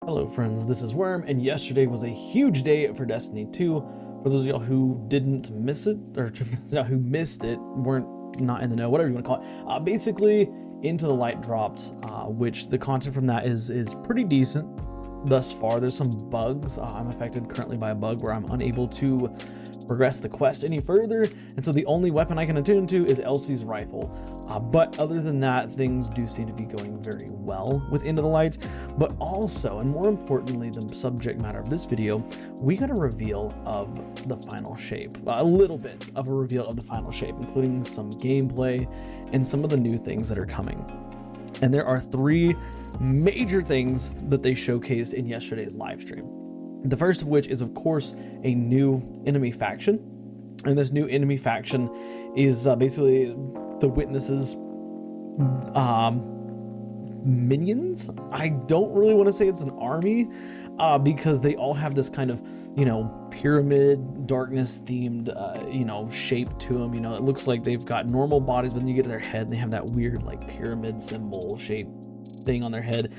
Hello friends, this is Worm, and yesterday was a huge day for Destiny 2. For those of y'all who didn't miss it, or who missed it, weren't not in the know, whatever you want to call it. Basically, Into the Light dropped, which the content from that is pretty decent thus far. There's some bugs. I'm affected currently by a bug where I'm unable to progress the quest any further, and so the only weapon I can attune to is Elsie's rifle. But other than that, things do seem to be going very well with Into the Light. But also, and more importantly, the subject matter of this video, we got a reveal of the final shape. A little bit of a reveal of the final shape, including some gameplay and some of the new things that are coming. And there are three major things that they showcased in yesterday's live stream. The first of which is, of course, a new enemy faction. And this new enemy faction is basically the Witnesses minions. I don't really want to say it's an army because they all have this kind of, pyramid, darkness themed, shape to them. It looks like they've got normal bodies, but then you get to their head and they have that weird like pyramid symbol shape thing on their head.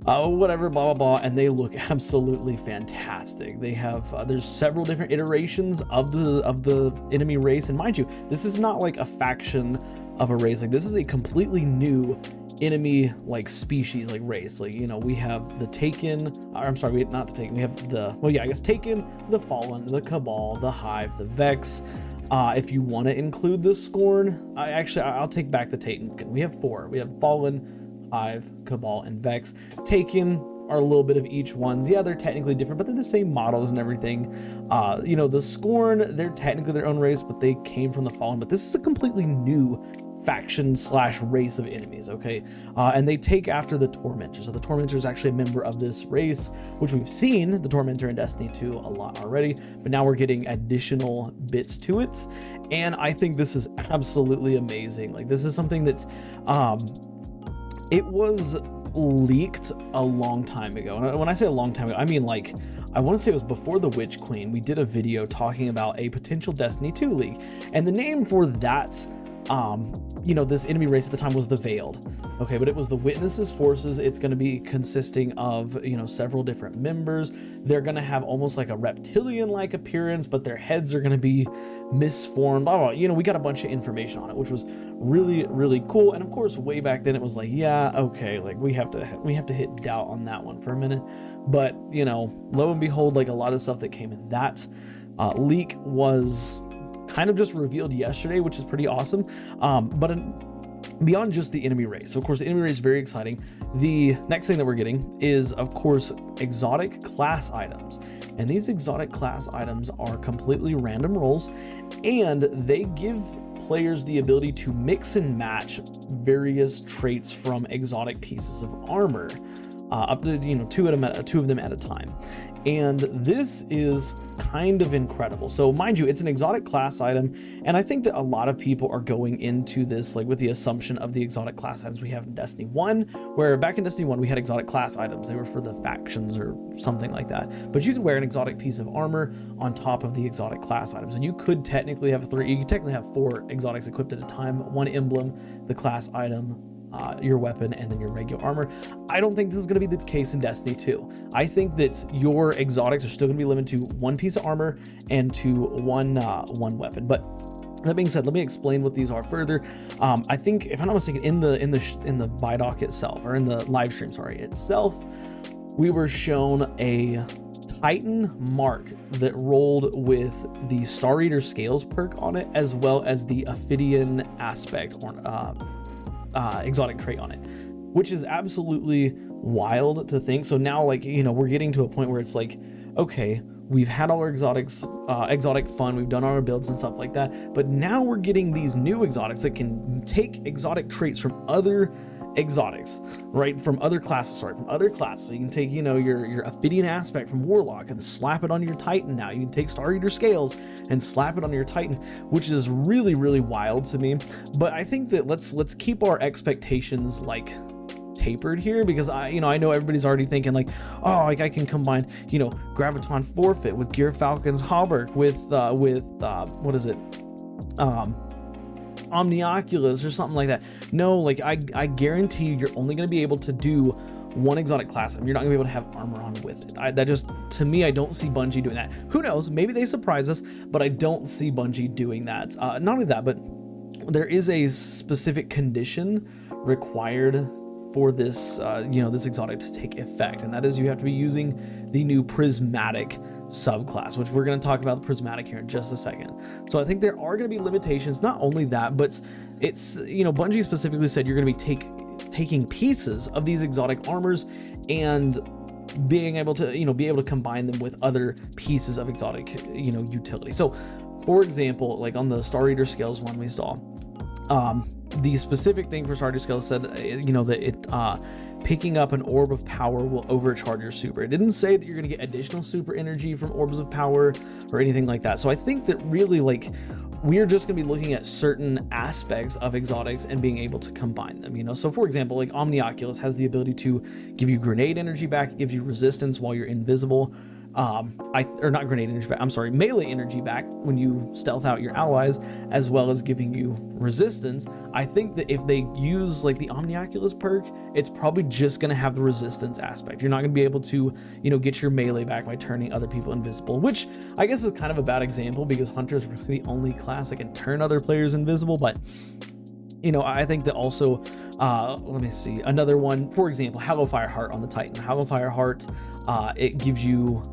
Whatever, blah, blah, blah, and they look absolutely fantastic. They have, there's several different iterations of the enemy race, and mind you, this is not like a faction of a race. Like, this is a completely new enemy, like, species, like, race. Like, we have the Taken, I'm sorry, not the Taken, we have the, Taken, the Fallen, the Cabal, the Hive, the Vex. If you want to include the Scorn, I'll take back the Taken. We have four. We have Fallen, Hive, Cabal, and Vex. Taken are a little bit of each ones. Yeah, they're technically different, but they're the same models and everything. The Scorn, they're technically their own race, but they came from the Fallen. But this is a completely new faction / race of enemies, okay? And they take after the Tormentor. So the Tormentor is actually a member of this race, which we've seen the Tormentor in Destiny 2 a lot already, but now we're getting additional bits to it. And I think this is absolutely amazing. Like, this is something that's, it was leaked a long time ago. And when I say a long time ago, I mean, like, I want to say it was before the Witch Queen. We did a video talking about a potential Destiny 2 leak. And the name for that, this enemy race at the time was the Veiled. Okay, but it was the Witnesses forces. It's going to be consisting of, several different members. They're going to have almost like a reptilian-like appearance, but their heads are going to be misformed, blah, blah, blah. We got a bunch of information on it, which was really, really cool. And of course, way back then it was like, yeah, okay, like we have to hit doubt on that one for a minute. But, lo and behold, like a lot of stuff that came in that leak was kind of just revealed yesterday, which is pretty awesome. Beyond just the enemy race. So of course, the enemy race is very exciting. The next thing that we're getting is, of course, exotic class items. And these exotic class items are completely random rolls, and they give players the ability to mix and match various traits from exotic pieces of armor, up to two of them at a time. And this is kind of incredible. So mind you, it's an exotic class item, and I think that a lot of people are going into this like with the assumption of the exotic class items we have in Destiny 1, where back in Destiny 1 we had exotic class items. They were for the factions or something like that. But you could wear an exotic piece of armor on top of the exotic class items, and you could technically have four exotics equipped at a time: one emblem, the class item, your weapon, and then your regular armor. I don't think this is going to be the case in Destiny 2. I think that your exotics are still going to be limited to one piece of armor and to one weapon. But that being said, let me explain what these are further. I think, if I'm not mistaken, in the Vidoc itself, or in the live stream, itself, we were shown a Titan mark that rolled with the Star Eater Scales perk on it, as well as the Ophidian aspect or exotic trait on it, which is absolutely wild to think. So now, like, we're getting to a point where it's like, okay, we've had all our exotic fun, we've done all our builds and stuff like that, but now we're getting these new exotics that can take exotic traits from other exotics, right? From other classes. So you can take, your Ophidian aspect from Warlock and slap it on your Titan now. You can take Star Eater Scales and slap it on your Titan, which is really, really wild to me. But I think that let's keep our expectations like tapered here, because I know everybody's already thinking like, oh, like I can combine, Graviton Forfeit with Gear Falcon's Hauberk with what is it? Omnioculus or something like that. No, like I guarantee you're only going to be able to do one exotic class item. You're not gonna be able to have armor on with it. That just, to me, I don't see Bungie doing that. Who knows? Maybe they surprise us, but I don't see Bungie doing that. Not only that, but there is a specific condition required for this, this exotic to take effect, and that is you have to be using the new Prismatic subclass, which we're going to talk about the Prismatic here in just a second. So I think there are going to be limitations. Not only that, but it's, Bungie specifically said you're going to be taking pieces of these exotic armors and being able to combine them with other pieces of exotic utility. So for example, like on the Star Eater Scales one we saw, the specific thing for Star Eater Scales said that it picking up an orb of power will overcharge your super. It didn't say that you're going to get additional super energy from orbs of power or anything like that. So I think that really, like, we're just going to be looking at certain aspects of exotics and being able to combine them, So for example, like Omnioculus has the ability to give you grenade energy back, gives you resistance while you're invisible. Not grenade energy back, I'm sorry, melee energy back when you stealth out your allies, as well as giving you resistance. I think that if they use like the Omnioculus perk, it's probably just going to have the resistance aspect. You're not going to be able to, get your melee back by turning other people invisible, which I guess is kind of a bad example because Hunter is really the only class that can turn other players invisible. But I think that also, let me see, another one, for example, Hallowfire Heart on the Titan. Hallowfire Heart, it gives you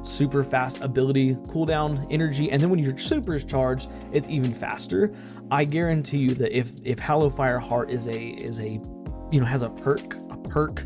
super fast ability cooldown energy, and then when your super is charged, it's even faster. I guarantee you that if Hallowfire Heart has a perk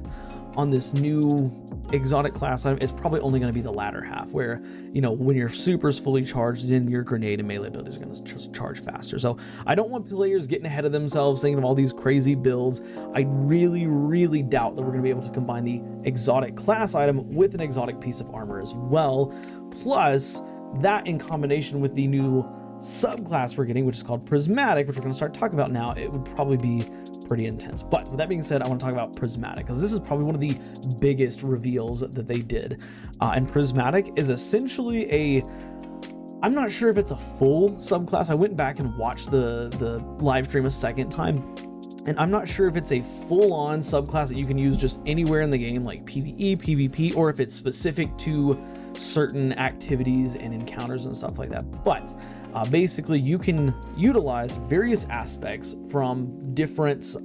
on this new exotic class item, it's probably only going to be the latter half, where when your super is fully charged, then your grenade and melee abilities are going to charge faster. So I don't want players getting ahead of themselves thinking of all these crazy builds. I really doubt that we're going to be able to combine the exotic class item with an exotic piece of armor as well. Plus that, in combination with the new subclass we're getting, which is called Prismatic, which we're going to start talking about now, it would probably be pretty intense. But with that being said, I want to talk about Prismatic, because this is probably one of the biggest reveals that they did. And Prismatic is essentially I'm not sure if it's a full subclass. I went back and watched the live stream a second time, and I'm not sure if it's a full-on subclass that you can use just anywhere in the game, like PvE, PvP, or if it's specific to certain activities and encounters and stuff like that. But basically, you can utilize various aspects from different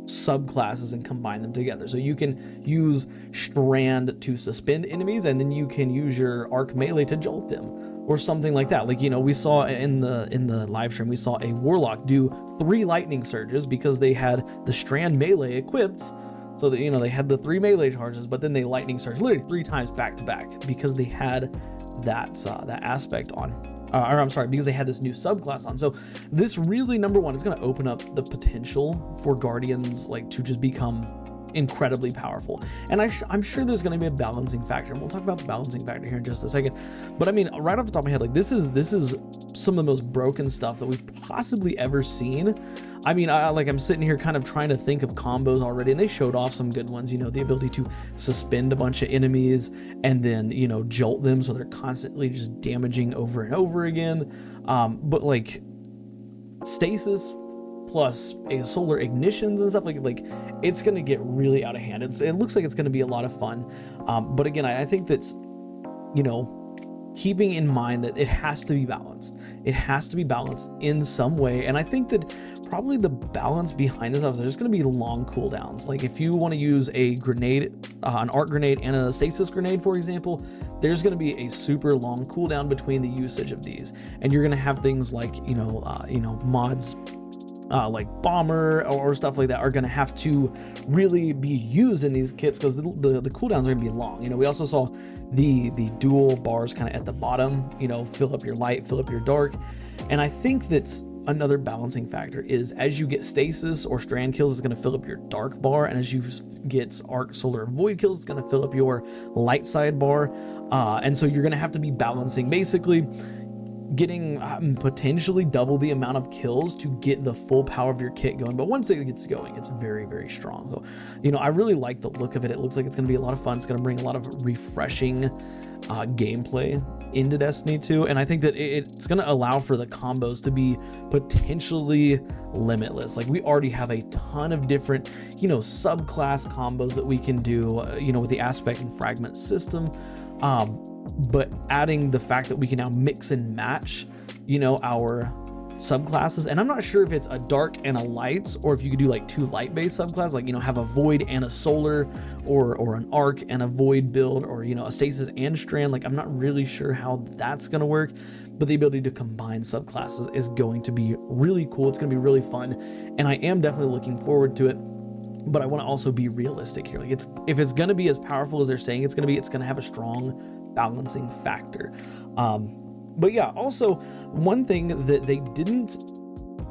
subclasses and combine them together. So you can use Strand to suspend enemies, and then you can use your Arc Melee to jolt them, or something like that. Like, we saw in the live stream, we saw a Warlock do 3 lightning surges because they had the Strand Melee equipped. So that, they had the 3 melee charges, but then they lightning surge literally 3 times back to back because they had that aspect on. Because they had this new subclass on. So this really, number one, is going to open up the potential for Guardians to just become incredibly powerful. And I'm sure there's going to be a balancing factor, and we'll talk about the balancing factor here in just a second. But I mean, right off the top of my head, this is some of the most broken stuff that we've possibly ever seen. I mean, I'm sitting here kind of trying to think of combos already, and they showed off some good ones. The ability to suspend a bunch of enemies and then jolt them so they're constantly just damaging over and over again. But like stasis plus a solar ignitions and stuff, like it's gonna get really out of hand. It looks like it's gonna be a lot of fun. But again, I think that's keeping in mind that it has to be balanced. It has to be balanced in some way. And I think that probably the balance behind this is there's going to be long cooldowns. Like if you want to use a grenade, an arc grenade and a stasis grenade, for example, there's going to be a super long cooldown between the usage of these. And you're going to have things like, mods like bomber or stuff like that are going to have to really be used in these kits because the cooldowns are going to be long. We also saw the dual bars kind of at the bottom, fill up your light, fill up your dark. And I think that's another balancing factor is as you get stasis or strand kills, it's going to fill up your dark bar, and as you get arc solar void kills, it's going to fill up your light side bar. And so you're going to have to be balancing, basically getting potentially double the amount of kills to get the full power of your kit going. But once it gets going, it's very, very strong. So, I really like the look of it. It looks like it's going to be a lot of fun. It's going to bring a lot of refreshing gameplay into Destiny 2, and I think that it's going to allow for the combos to be potentially limitless. Like, we already have a ton of different, you know, subclass combos that we can do, you know, with the aspect and fragment system, but adding the fact that we can now mix and match, you know, our subclasses. And I'm not sure if it's a dark and a light, or if you could do like 2 light-based subclasses, like, you know, have a void and a solar, or an arc and a void build, or, you know, a stasis and strand. Like, I'm not really sure how that's going to work, but the ability to combine subclasses is going to be really cool. It's going to be really fun, and I am definitely looking forward to it. But I want to also be realistic here. Like, if it's going to be as powerful as they're saying it's going to be, it's going to have a strong balancing factor. But yeah, also one thing that they didn't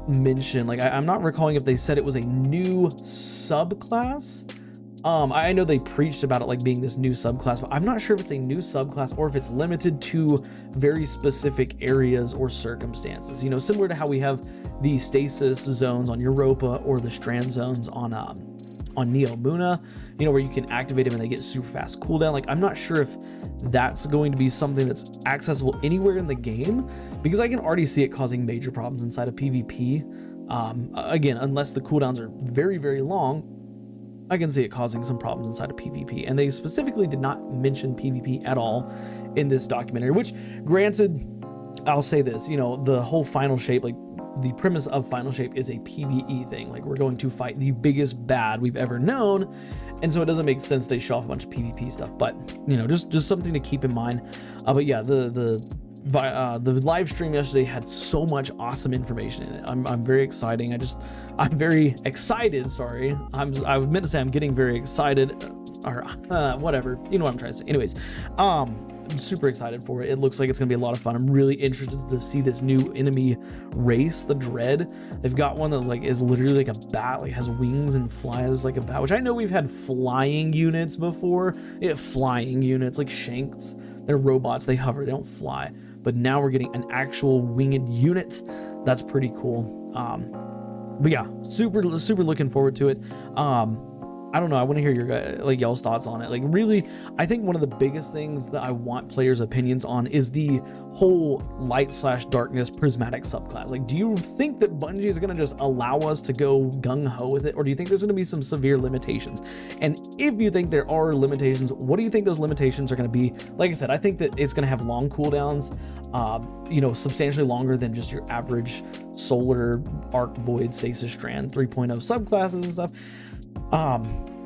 mention, like, I'm not recalling if they said it was a new subclass. I know they preached about it like being this new subclass, but I'm not sure if it's a new subclass or if it's limited to very specific areas or circumstances. You know, similar to how we have the stasis zones on Europa or the strand zones on Neo Muna, you know, where you can activate them and they get super fast cooldown. Like, I'm not sure if that's going to be something that's accessible anywhere in the game, because I can already see it causing major problems inside of PvP. Again, unless the cooldowns are very, very long, I can see it causing some problems inside of PvP. And they specifically did not mention PvP at all in this documentary, which, granted, I'll say this, you know, the whole final shape, like, the premise of Final Shape is a PvE thing. Like, we're going to fight the biggest bad we've ever known, and so it doesn't make sense they show off a bunch of PvP stuff. But, you know, just something to keep in mind. But yeah, the live stream yesterday had so much awesome information in it. I'm very exciting. I'm very excited. Sorry, I meant to say I'm getting very excited, or whatever. You know what I'm trying to say. Anyways, I'm super excited for it. It looks like it's gonna be a lot of fun. I'm really interested to see this new enemy race, the Dread. They've got one that, like, is literally like a bat, like, has wings and flies like a bat, which I know we've had flying units before. Yeah, flying units like Shanks. They're robots. They hover. They don't fly. But now we're getting an actual winged unit. That's pretty cool. But yeah, super looking forward to it. I don't know. I want to hear your y'all's thoughts on it. Like, really, I think one of the biggest things that I want players' opinions on is the whole light/darkness prismatic subclass. Like, do you think that Bungie is going to just allow us to go gung-ho with it, or do you think there's going to be some severe limitations? And if you think there are limitations, what do you think those limitations are going to be? Like I said, I think that it's going to have long cooldowns, you know, substantially longer than just your average solar, arc, void, stasis, strand 3.0 subclasses and stuff.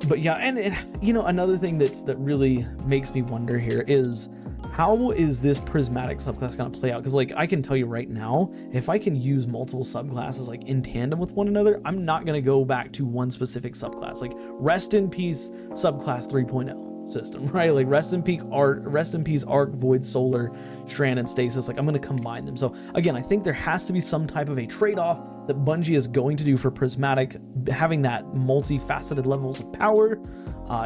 But yeah, and you know, another thing that really makes me wonder here is, how is this prismatic subclass going to play out? Because, like, I can tell you right now, if I can use multiple subclasses, like, in tandem with one another, I'm not going to go back to one specific subclass. Like, rest in peace subclass 3.0 system, right? Like, rest in peace arc, void, solar, strand, and stasis. Like, I'm going to combine them. So again, I think there has to be some type of a trade-off that Bungie is going to do for prismatic, having that multifaceted levels of power.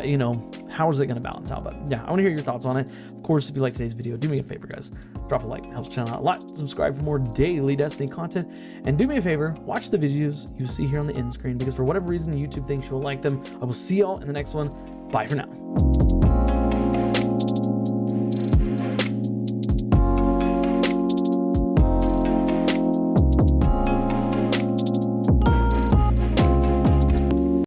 You know, how is it going to balance out? But yeah, I want to hear your thoughts on it. Of course, if you like today's video, do me a favor, guys. Drop a like, helps the channel out a lot. Subscribe for more daily Destiny content. And do me a favor, watch the videos you see here on the end screen, because for whatever reason, YouTube thinks you will like them. I will see y'all in the next one. Bye for now.